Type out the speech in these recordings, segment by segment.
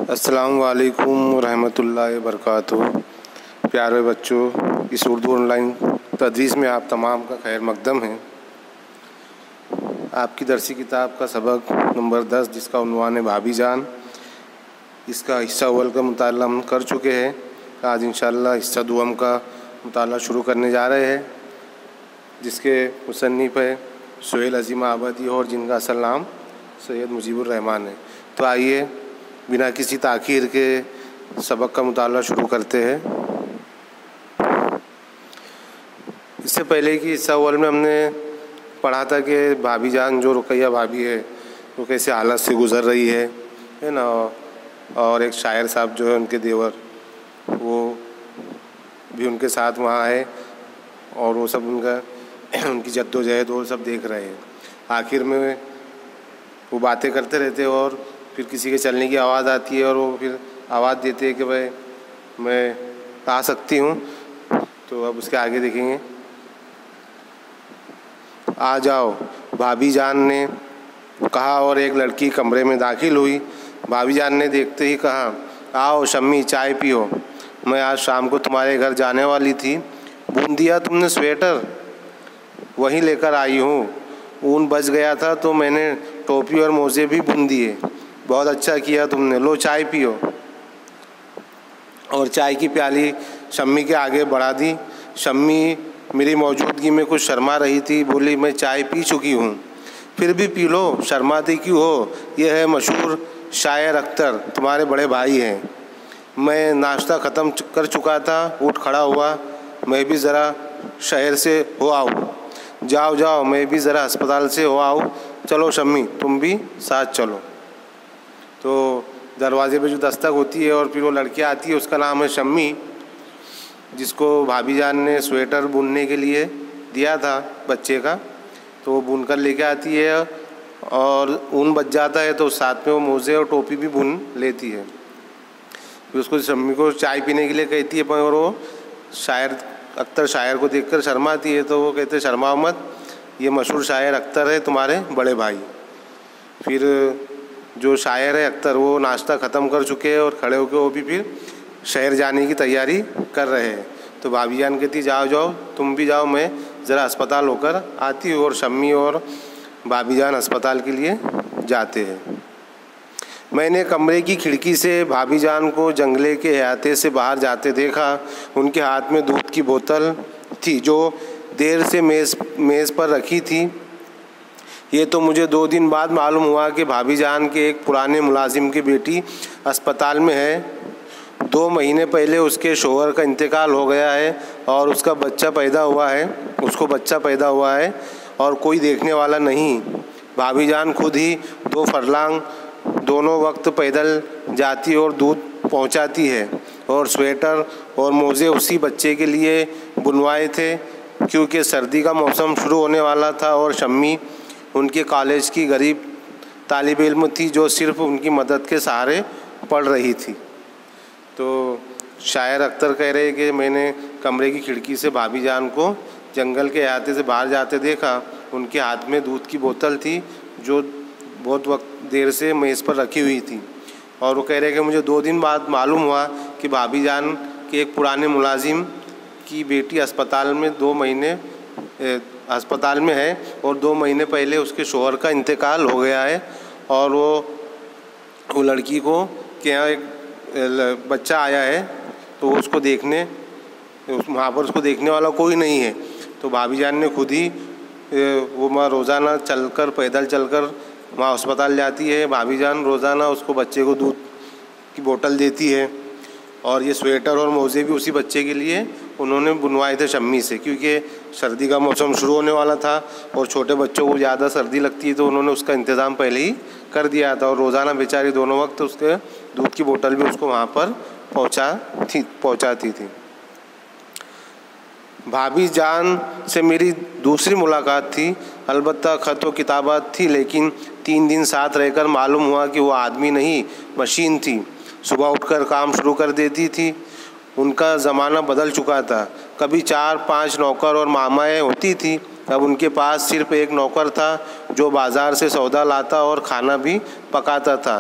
अस्सलाम वालेकुम रहमतुल्लाहि बरकातुहू। प्यारे बच्चों, इस उर्दू ऑनलाइन तदरीस में आप तमाम का खैर मकदम है। आपकी दरसी किताब का सबक नंबर 10 जिसका उन्वान है भाभी जान, इसका हिस्सा अव्वल का मुताला हम कर चुके हैं। आज इंशाअल्लाह हिस्सा दुआम का मुताला शुरू करने जा रहे हैं, जिसके मुसन्निफ़ है सुहेल अज़ीम आबादी और जिनका असल नाम सैयद मुजीबुर रहमान है। तो आइए बिना किसी ताख़ीर के सबक का मुताला शुरू करते हैं। इससे पहले कि हिस्सा अव्वल में हमने पढ़ा था कि भाभी जान जो रुकैया भाभी है वो कैसे हालत से गुज़र रही है ना। और एक शायर साहब जो है उनके देवर, वो भी उनके साथ वहाँ है और वो सब उनकी जद्दोजहद वो सब देख रहे हैं। आखिर में वो बातें करते रहते हैं और फिर किसी के चलने की आवाज़ आती है और वो फिर आवाज़ देते हैं कि भाई मैं आ सकती हूँ। तो अब उसके आगे देखेंगे। आ जाओ, भाभी जान ने कहा और एक लड़की कमरे में दाखिल हुई। भाभी जान ने देखते ही कहा, आओ शम्मी चाय पियो, मैं आज शाम को तुम्हारे घर जाने वाली थी। बुन दिया तुमने स्वेटर? वहीं लेकर आई हूँ, ऊन बच गया था तो मैंने टोपी और मोजे भी बुन दिए। बहुत अच्छा किया तुमने, लो चाय पियो। और चाय की प्याली शम्मी के आगे बढ़ा दी। शम्मी मेरी मौजूदगी में कुछ शर्मा रही थी, बोली मैं चाय पी चुकी हूँ। फिर भी पी लो, शर्माती क्यों हो? यह है मशहूर शायर अख्तर, तुम्हारे बड़े भाई हैं। मैं नाश्ता ख़त्म कर चुका था, उठ खड़ा हुआ, मैं भी ज़रा शहर से हो आऊँ। जाओ जाओ, मैं भी ज़रा अस्पताल से हो आऊँ। चलो शम्मी तुम भी साथ चलो। तो दरवाजे पे जो दस्तक होती है और फिर वो लड़की आती है, उसका नाम है शम्मी, जिसको भाभी जान ने स्वेटर बुनने के लिए दिया था बच्चे का। तो वो बुन कर लेके आती है और ऊन बच जाता है तो साथ में वो मोजे और टोपी भी बुन लेती है। फिर उसको शम्मी को चाय पीने के लिए कहती है, पर वो शायर अख्तर शायर को देखकर शर्माती है। तो वो कहते शर्माओ मत, ये मशहूर शायर अख्तर है, तुम्हारे बड़े भाई। फिर जो शायर है अख्तर, वो नाश्ता ख़त्म कर चुके हैं और खड़े होकर वो भी फिर शहर जाने की तैयारी कर रहे हैं। तो भाभी जान कहती जाओ जाओ, तुम भी जाओ, मैं ज़रा अस्पताल होकर आती हूँ। और शम्मी और भाभी जान अस्पताल के लिए जाते हैं। मैंने कमरे की खिड़की से भाभी जान को जंगले के अहाते से बाहर जाते देखा। उनके हाथ में दूध की बोतल थी जो देर से मेज़ पर रखी थी। ये तो मुझे 2 दिन बाद मालूम हुआ कि भाभी जान के एक पुराने मुलाजिम की बेटी अस्पताल में है। 2 महीने पहले उसके शौहर का इंतकाल हो गया है और उसको बच्चा पैदा हुआ है और कोई देखने वाला नहीं। भाभी जान खुद ही 2 फरलांग दोनों वक्त पैदल जाती और दूध पहुंचाती है और स्वेटर और मोज़े उसी बच्चे के लिए बुनवाए थे क्योंकि सर्दी का मौसम शुरू होने वाला था। और शम्मी उनके कॉलेज की गरीब तालिब इल्म थी जो सिर्फ उनकी मदद के सहारे पढ़ रही थी। तो शायर अख्तर कह रहे कि मैंने कमरे की खिड़की से भाभी जान को जंगल के अहाते से बाहर जाते देखा। उनके हाथ में दूध की बोतल थी जो बहुत वक्त देर से मेज़ पर रखी हुई थी। और वो कह रहे कि मुझे 2 दिन बाद मालूम हुआ कि भाभी जान के एक पुराने मुलाजिम की बेटी अस्पताल में है और 2 महीने पहले उसके शौहर का इंतकाल हो गया है और वो लड़की को के यहाँ एक बच्चा आया है। तो उसको देखने वहाँ पर उसको देखने वाला कोई नहीं है। तो भाभी जान ने खुद ही वो रोज़ाना पैदल चलकर वहाँ अस्पताल जाती है। भाभी जान रोज़ाना उसको बच्चे को दूध की बोतल देती है और ये स्वेटर और मोज़े भी उसी बच्चे के लिए उन्होंने बुनवाए थे शम्मी से, क्योंकि सर्दी का मौसम शुरू होने वाला था और छोटे बच्चों को ज़्यादा सर्दी लगती है तो उन्होंने उसका इंतज़ाम पहले ही कर दिया था। और रोज़ाना बेचारी दोनों वक्त उसके दूध की बोतल भी उसको वहाँ पर पहुँचाती थी। भाभी जान से मेरी दूसरी मुलाकात थी। अलबत्ता ख़त व किताबात थी, लेकिन 3 दिन साथ रहकर मालूम हुआ कि वो आदमी नहीं मशीन थी। सुबह उठकर काम शुरू कर देती थी। उनका ज़माना बदल चुका था। कभी 4-5 नौकर और मामाएँ होती थी, अब उनके पास सिर्फ एक नौकर था जो बाज़ार से सौदा लाता और खाना भी पकाता था।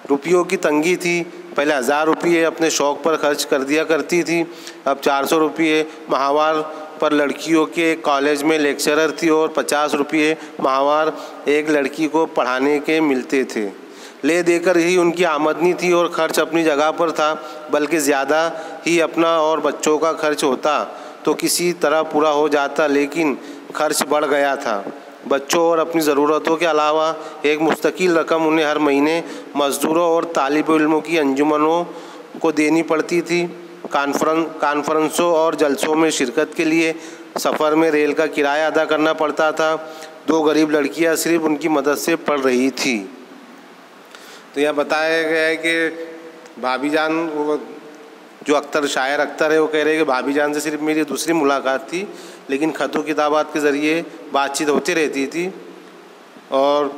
रुपयों की तंगी थी। पहले 1000 रुपये अपने शौक़ पर खर्च कर दिया करती थी, अब 400 रुपये माहवार पर लड़कियों के कॉलेज में लेक्चरर थी और 50 रुपये माहवार एक लड़की को पढ़ाने के मिलते थे। ले देकर ही उनकी आमदनी थी और खर्च अपनी जगह पर था, बल्कि ज़्यादा ही अपना और बच्चों का खर्च होता तो किसी तरह पूरा हो जाता, लेकिन खर्च बढ़ गया था। बच्चों और अपनी ज़रूरतों के अलावा एक मुस्तकिल रकम उन्हें हर महीने मज़दूरों और तालिब इल्मों की अंजुमनों को देनी पड़ती थी। कॉन्फ्रेंसों और जलसों में शिरकत के लिए सफ़र में रेल का किराया अदा करना पड़ता था। 2 गरीब लड़कियां सिर्फ उनकी मदद से पढ़ रही थी। तो यह बताया गया है कि भाभी जान, वो जो शायर अख्तर है, वो कह रहे हैं कि भाभी जान से सिर्फ मेरी दूसरी मुलाकात थी, लेकिन ख़तों किताबात के ज़रिए बातचीत होती रहती थी। और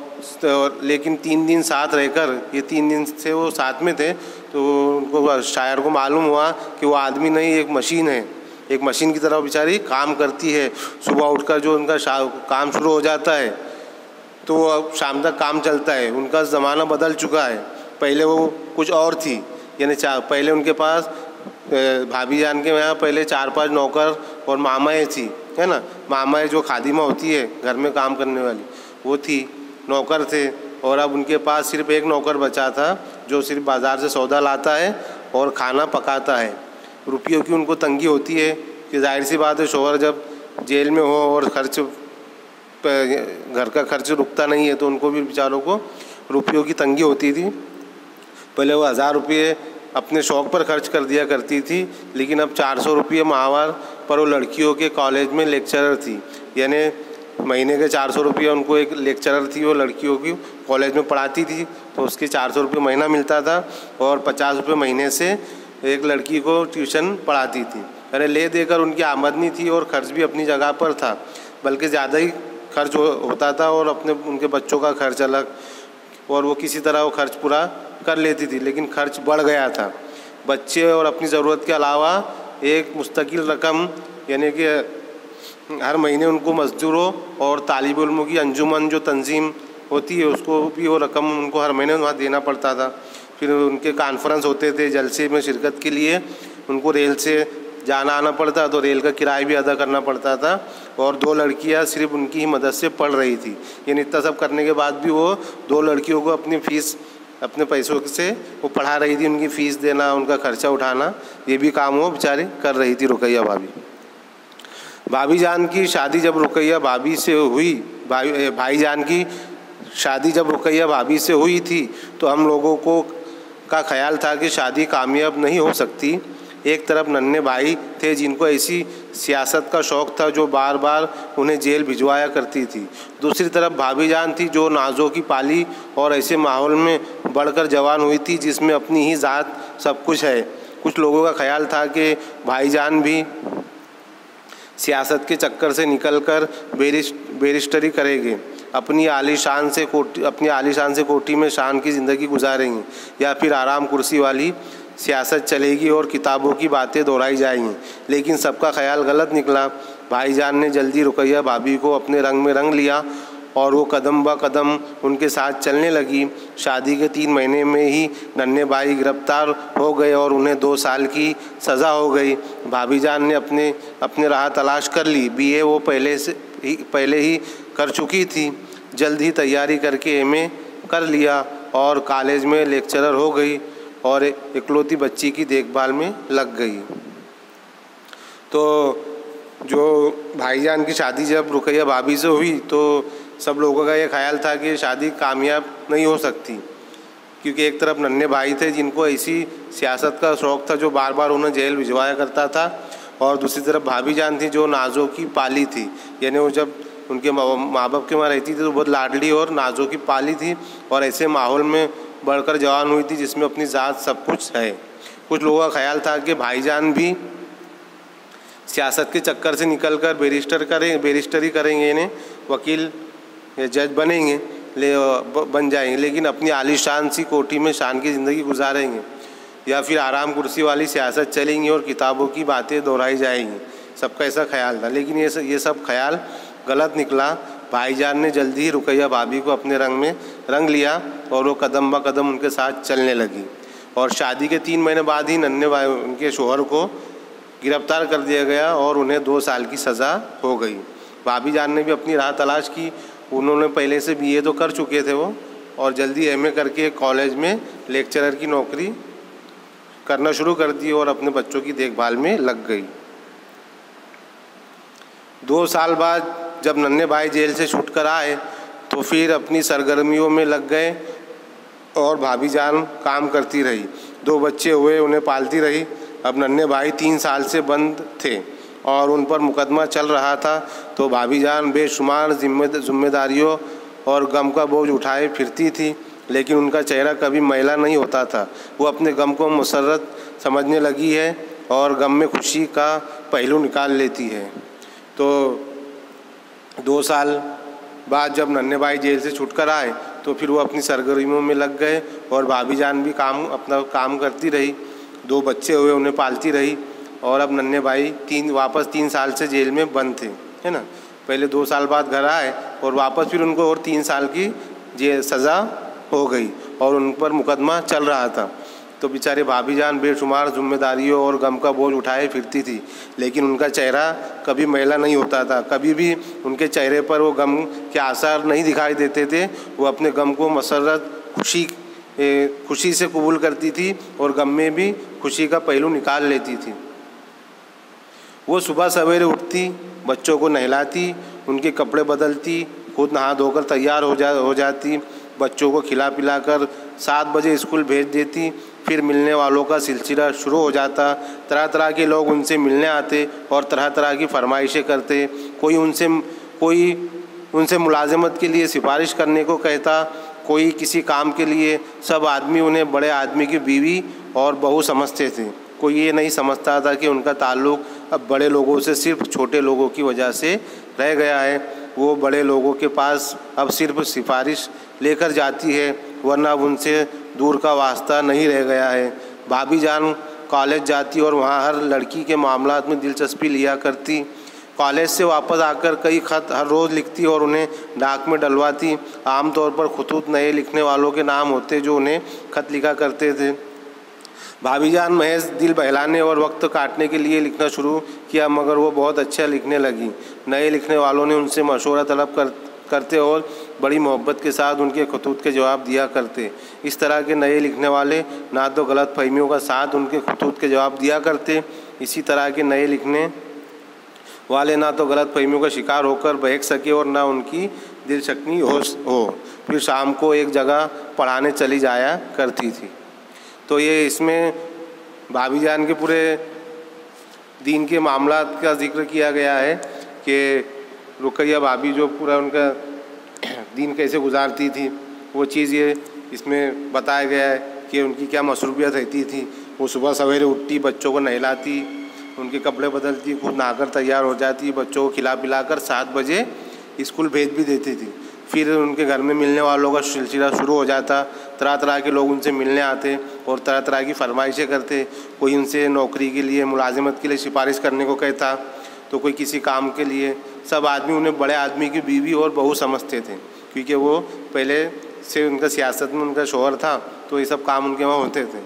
लेकिन 3 दिन साथ रहकर, ये 3 दिन से वो साथ में थे, तो उनको शायर को मालूम हुआ कि वो आदमी नहीं, एक मशीन है। एक मशीन की तरह बेचारी काम करती है। सुबह उठकर जो उनका काम शुरू हो जाता है तो वो अब शाम तक काम चलता है। उनका ज़माना बदल चुका है। पहले वो कुछ और थी, यानी पहले उनके पास भाभी जान के यहाँ पहले 4-5 नौकर और मामाएँ थी, है ना। मामाएँ जो खादिमा होती है घर में काम करने वाली, वो थी, नौकर थे। और अब उनके पास सिर्फ एक नौकर बचा था जो सिर्फ बाज़ार से सौदा लाता है और खाना पकाता है। रुपयों की उनको तंगी होती है कि जाहिर सी बात है, शौहर जब जेल में हो और खर्च, घर का खर्च रुकता नहीं है, तो उनको भी बेचारों को रुपयों की तंगी होती थी। पहले वो 1000 रुपये अपने शौक़ पर खर्च कर दिया करती थी, लेकिन अब 400 रुपये माहवार पर वो लड़कियों के कॉलेज में लेक्चरर थी। यानी महीने के 400 रुपये उनको, एक लेक्चरर थी, वो लड़कियों की कॉलेज में पढ़ाती थी, तो उसके 400 रुपये महीना मिलता था और 50 रुपये महीने से एक लड़की को ट्यूशन पढ़ाती थी। अरे ले देकर उनकी आमदनी थी और खर्च भी अपनी जगह पर था, बल्कि ज़्यादा ही खर्च होता था और उनके बच्चों का खर्च अलग, और वो किसी तरह वो खर्च पूरा कर लेती थी, लेकिन खर्च बढ़ गया था। बच्चे और अपनी ज़रूरत के अलावा एक मुस्तकिल रकम, यानी कि हर महीने उनको मज़दूरों और तालिब इल्मों की अंजुमन जो तंजीम होती है, उसको भी वो रकम उनको हर महीने वहाँ देना पड़ता था। फिर उनके कॉन्फ्रेंस होते थे, जलसे में शिरकत के लिए उनको रेल से जाना आना पड़ता, तो रेल का किराया भी अदा करना पड़ता था। और 2 लड़कियां सिर्फ उनकी ही मदद से पढ़ रही थी। यानी इतना सब करने के बाद भी वो 2 लड़कियों को अपनी फ़ीस अपने पैसों से वो पढ़ा रही थी। उनकी फ़ीस देना, उनका खर्चा उठाना, ये भी काम वो बेचारी कर रही थी रुकैया भाभी। भाभी जान की शादी जब रुकैया भाभी से हुई, भाईजान की शादी जब रुकैया भाभी से हुई थी, तो हम लोगों को का ख्याल था कि शादी कामयाब नहीं हो सकती। एक तरफ नन्हे भाई थे जिनको ऐसी सियासत का शौक़ था जो बार बार उन्हें जेल भिजवाया करती थी। दूसरी तरफ भाभी जान थी जो नाजों की पाली और ऐसे माहौल में बढ़कर जवान हुई थी जिसमें अपनी ही ज़ात सब कुछ है। कुछ लोगों का ख्याल था कि भाईजान भी सियासत के चक्कर से निकलकर बैरिस्टरी करेंगे, अपनी आलीशान से कोठी में शान की ज़िंदगी गुजारेंगे, या फिर आराम कुर्सी वाली सियासत चलेगी और किताबों की बातें दोहराई जाएंगी। लेकिन सबका ख्याल गलत निकला। भाईजान ने जल्दी रुकैया भाभी को अपने रंग में रंग लिया और वो कदम ब कदम उनके साथ चलने लगी। शादी के 3 महीने में ही नन्हे भाई गिरफ्तार हो गए और उन्हें 2 साल की सज़ा हो गई। भाभीजान ने अपने राह तलाश कर ली। बीए वो पहले ही कर चुकी थी। जल्द ही तैयारी करके एमए कर लिया और कॉलेज में लेक्चरर हो गई और इकलौती बच्ची की देखभाल में लग गई। तो जो भाईजान की शादी जब रुकैया भाभी से हुई तो सब लोगों का ये ख्याल था कि शादी कामयाब नहीं हो सकती, क्योंकि एक तरफ नन्हे भाई थे जिनको ऐसी सियासत का शौक़ था जो बार बार उन्हें जेल भिजवाया करता था, और दूसरी तरफ भाभी जान थी जो नाजों की पाली थी। यानी वो जब उनके माँ बाप के वहाँ रहती थी तो बहुत लाडली और नाजों की पाली थी और ऐसे माहौल में बढ़कर जवान हुई थी जिसमें अपनी ज़ात सब कुछ है। कुछ लोगों का ख्याल था कि भाईजान भी सियासत के चक्कर से निकलकर बैरिस्टरी करेंगे, इन्हें वकील या जज बनेंगे, बन जाएंगे, लेकिन अपनी आलीशान सी कोठी में शान की ज़िंदगी गुजारेंगे, या फिर आराम कुर्सी वाली सियासत चलेंगी और किताबों की बातें दोहराई जाएंगी। सबका ऐसा ख्याल था, लेकिन ये सब ख्याल गलत निकला। भाईजान ने जल्दी ही रुकैया भाभी को अपने रंग में रंग लिया और वो कदम ब कदम उनके साथ चलने लगी। और शादी के 3 महीने बाद ही नन्हे भाई उनके शोहर को गिरफ्तार कर दिया गया और उन्हें 2 साल की सज़ा हो गई। भाभी जान ने भी अपनी राह तलाश की। उन्होंने पहले से BA तो कर चुके थे वो, और जल्दी MA करके कॉलेज में लेक्चरर की नौकरी करना शुरू कर दी और अपने बच्चों की देखभाल में लग गई। 2 साल बाद जब नन्हे भाई जेल से छूट कर आए तो फिर अपनी सरगर्मियों में लग गए और भाभी जान काम करती रही। 2 बच्चे हुए, उन्हें पालती रही। अब नन्हे भाई 3 साल से बंद थे और उन पर मुकदमा चल रहा था, तो भाभी जान बेशुमार जिम्मेदारियों और गम का बोझ उठाए फिरती थी, लेकिन उनका चेहरा कभी मैला नहीं होता था। वो अपने गम को मुसर्रत समझने लगी है और गम में खुशी का पहलू निकाल लेती है। तो 2 साल बाद जब नन्हे भाई जेल से छूटकर आए तो फिर वो अपनी सरगर्मियों में लग गए और भाभी जान भी अपना काम करती रही। 2 बच्चे हुए, उन्हें पालती रही। और अब नन्हे भाई वापस 3 साल से जेल में बंद थे, है ना। पहले 2 साल बाद घर आए और वापस फिर उनको और 3 साल की सज़ा हो गई और उन पर मुकदमा चल रहा था। तो बेचारे भाभी जान बेशुमार जिम्मेदारियों और गम का बोझ उठाए फिरती थी, लेकिन उनका चेहरा कभी मैला नहीं होता था। कभी भी उनके चेहरे पर वो गम के आसार नहीं दिखाई देते थे। वो अपने गम को मसर्रत खुशी से कबूल करती थी और गम में भी खुशी का पहलू निकाल लेती थी। वो सुबह सवेरे उठती, बच्चों को नहलाती, उनके कपड़े बदलती, खुद नहा धोकर तैयार हो जाती, बच्चों को खिला पिलाकर 7 बजे स्कूल भेज देती। फिर मिलने वालों का सिलसिला शुरू हो जाता। तरह तरह के लोग उनसे मिलने आते और तरह तरह की फरमाइशें करते। कोई उनसे मुलाजमत के लिए सिफारिश करने को कहता, कोई किसी काम के लिए। सब आदमी उन्हें बड़े आदमी की बीवी और बहू समझते थे। कोई ये नहीं समझता था कि उनका ताल्लुक़ अब बड़े लोगों से सिर्फ छोटे लोगों की वजह से रह गया है। वो बड़े लोगों के पास अब सिर्फ सिफारिश लेकर जाती है, वरना अब उनसे दूर का वास्ता नहीं रह गया है। भाभी जान कॉलेज जाती और वहाँ हर लड़की के मामलात में दिलचस्पी लिया करती। कॉलेज से वापस आकर कई ख़त हर रोज़ लिखती और उन्हें डाक में डलवाती। आमतौर पर खतूत नए लिखने वालों के नाम होते जो उन्हें ख़त लिखा करते थे। भाभी जान महज दिल बहलाने और वक्त काटने के लिए लिखना शुरू किया, मगर वो बहुत अच्छा लिखने लगी। नए लिखने वालों ने उनसे मशवरा तलब करते और बड़ी मोहब्बत के साथ उनके खतूत के जवाब दिया करते। इस तरह के नए लिखने वाले ना तो गलत फहमियों का साथ उनके खतूत के जवाब दिया करते, इसी तरह के नए लिखने वाले ना तो गलत फहमियों का शिकार होकर बहक सके और ना उनकी दिलशक्नी हो। फिर शाम को एक जगह पढ़ाने चली जाया करती थी। तो ये इसमें भाभी जान के पूरे दीन के मामलात का जिक्र किया गया है कि रुकैया भाभी जो पूरा उनका दिन कैसे गुजारती थी, वो चीज़ ये इसमें बताया गया है कि उनकी क्या मसरूफियत रहती थी। वो सुबह सवेरे उठती, बच्चों को नहलाती, उनके कपड़े बदलती, खुद नहाकर तैयार हो जाती, बच्चों को खिला पिलाकर 7 बजे स्कूल भेज भी देती थी। फिर उनके घर में मिलने वालों का सिलसिला शुरू हो जाता। तरह तरह के लोग उनसे मिलने आते और तरह तरह की फरमाइशें करते। कोई उनसे नौकरी के लिए, मुलाजिमत के लिए सिफारिश करने को कहता, तो कोई किसी काम के लिए। सब आदमी उन्हें बड़े आदमी की बीवी और बहू समझते थे, क्योंकि वो पहले से उनका सियासत में उनका शोहर था, तो ये सब काम उनके वहाँ होते थे।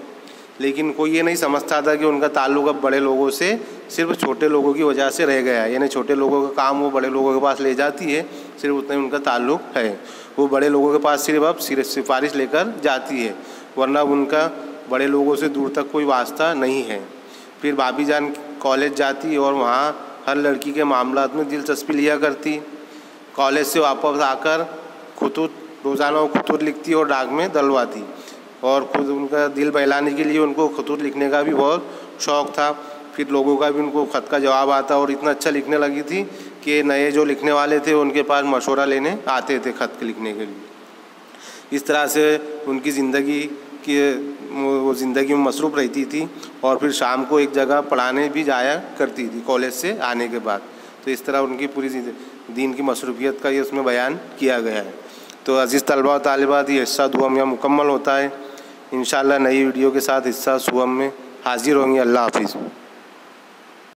लेकिन कोई ये नहीं समझता था कि उनका ताल्लुक़ अब बड़े लोगों से सिर्फ छोटे लोगों की वजह से रह गया है। यानी छोटे लोगों का काम वो बड़े लोगों के पास ले जाती है, सिर्फ उतना ही उनका ताल्लुक़ है। वो बड़े लोगों के पास सिर्फ अब सिफारिश लेकर जाती है, वरना उनका बड़े लोगों से दूर तक कोई वास्ता नहीं है। फिर भाभी जान कॉलेज जाती और वहाँ हर लड़की के मामलात में दिलचस्पी लिया करती। कॉलेज से वापस आकर रोज़ाना खतूत लिखती और डाक में डलवाती, और खुद उनका दिल बहलाने के लिए उनको खतूत लिखने का भी बहुत शौक़ था। फिर लोगों का भी उनको ख़त का जवाब आता और इतना अच्छा लिखने लगी थी कि नए जो लिखने वाले थे उनके पास मशवरा लेने आते थे ख़त लिखने के लिए। इस तरह से उनकी ज़िंदगी में मसरूफ़ रहती थी और फिर शाम को एक जगह पढ़ाने भी जाया करती थी कॉलेज से आने के बाद। तो इस तरह उनकी पूरी दीन की मसरूफियत का ये उसमें बयान किया गया है। तो अज़ीज़ तलबा और तालिबात, ये हिस्सा दुआ में मुकम्मल होता है। इंशाअल्लाह नई वीडियो के साथ हिस्सा सुबह में हाजिर होंगे। अल्लाह हाफिज़।